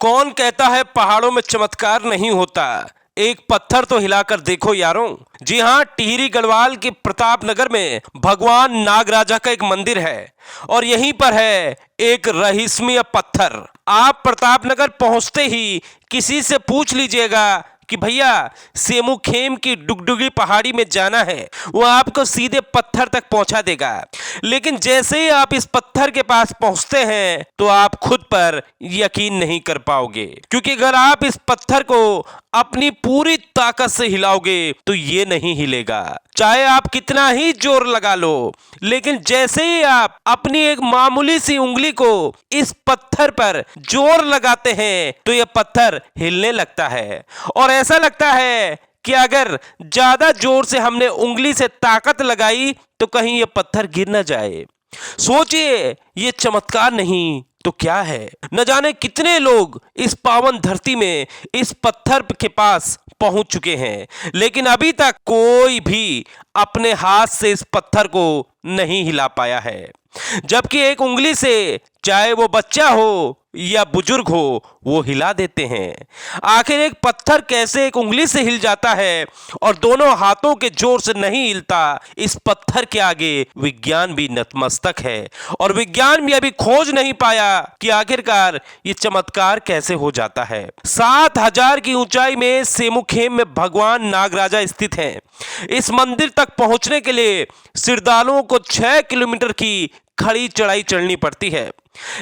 कौन कहता है पहाड़ों में चमत्कार नहीं होता। एक पत्थर तो हिलाकर देखो यारों। जी हाँ, टिहरी गढ़वाल के प्रतापनगर में भगवान नागराजा का एक मंदिर है और यहीं पर है एक रहस्यमय पत्थर। आप प्रतापनगर पहुंचते ही किसी से पूछ लीजिएगा कि भैया सेमू खेम की डुगडुगी पहाड़ी में जाना है, वो आपको सीधे पत्थर तक पहुंचा देगा। लेकिन जैसे ही आप इस पत्थर के पास पहुंचते हैं तो आप खुद पर यकीन नहीं कर पाओगे, क्योंकि अगर आप इस पत्थर को अपनी पूरी ताकत से हिलाओगे तो ये नहीं हिलेगा, चाहे आप कितना ही जोर लगा लो। लेकिन जैसे ही आप अपनी एक मामूली सी उंगली को इस पत्थर पर जोर लगाते हैं तो यह पत्थर हिलने लगता है और ऐसा लगता है कि अगर ज्यादा जोर से हमने उंगली से ताकत लगाई तो कहीं यह पत्थर गिर न जाए। सोचिए, ये चमत्कार नहीं तो क्या है। न जाने कितने लोग इस पावन धरती में इस पत्थर के पास पहुंच चुके हैं, लेकिन अभी तक कोई भी अपने हाथ से इस पत्थर को नहीं हिला पाया है। जबकि एक उंगली से, चाहे वो बच्चा हो या बुजुर्ग हो, वो हिला देते हैं। आखिर एक पत्थर कैसे एक उंगली से हिल जाता है और दोनों हाथों के जोर से नहीं हिलता। इस पत्थर के आगे विज्ञान भी नतमस्तक है और विज्ञान भी अभी खोज नहीं पाया कि आखिरकार ये चमत्कार कैसे हो जाता है। 7000 की ऊंचाई में सेमुखेम में भगवान नागराजा स्थित हैं। इस मंदिर तक पहुंचने के लिए श्रद्धालुओं को 6 किलोमीटर की खड़ी चढ़ाई चढ़नी पड़ती है।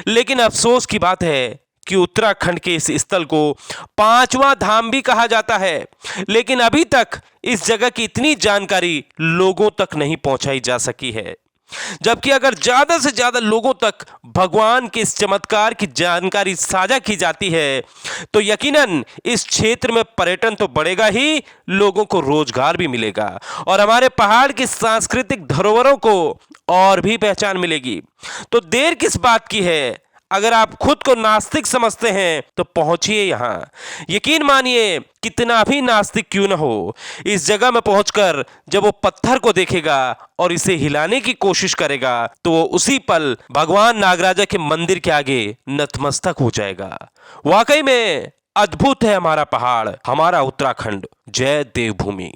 लेकिन अफसोस की बात है कि उत्तराखंड के इस स्थल को 5वां धाम भी कहा जाता है, लेकिन अभी तक इस जगह की इतनी जानकारी लोगों तक नहीं पहुंचाई जा सकी है। जबकि अगर ज्यादा से ज्यादा लोगों तक भगवान के इस चमत्कार की जानकारी साझा की जाती है तो यकीनन इस क्षेत्र में पर्यटन तो बढ़ेगा ही, लोगों को रोजगार भी मिलेगा और हमारे पहाड़ की सांस्कृतिक धरोहरों को और भी पहचान मिलेगी। तो देर किस बात की है। अगर आप खुद को नास्तिक समझते हैं तो पहुंचिए यहाँ। यकीन मानिए, कितना भी नास्तिक क्यों न हो, इस जगह में पहुंचकर जब वो पत्थर को देखेगा और इसे हिलाने की कोशिश करेगा तो वो उसी पल भगवान नागराजा के मंदिर के आगे नतमस्तक हो जाएगा। वाकई में अद्भुत है हमारा पहाड़, हमारा उत्तराखंड। जय देवभूमि।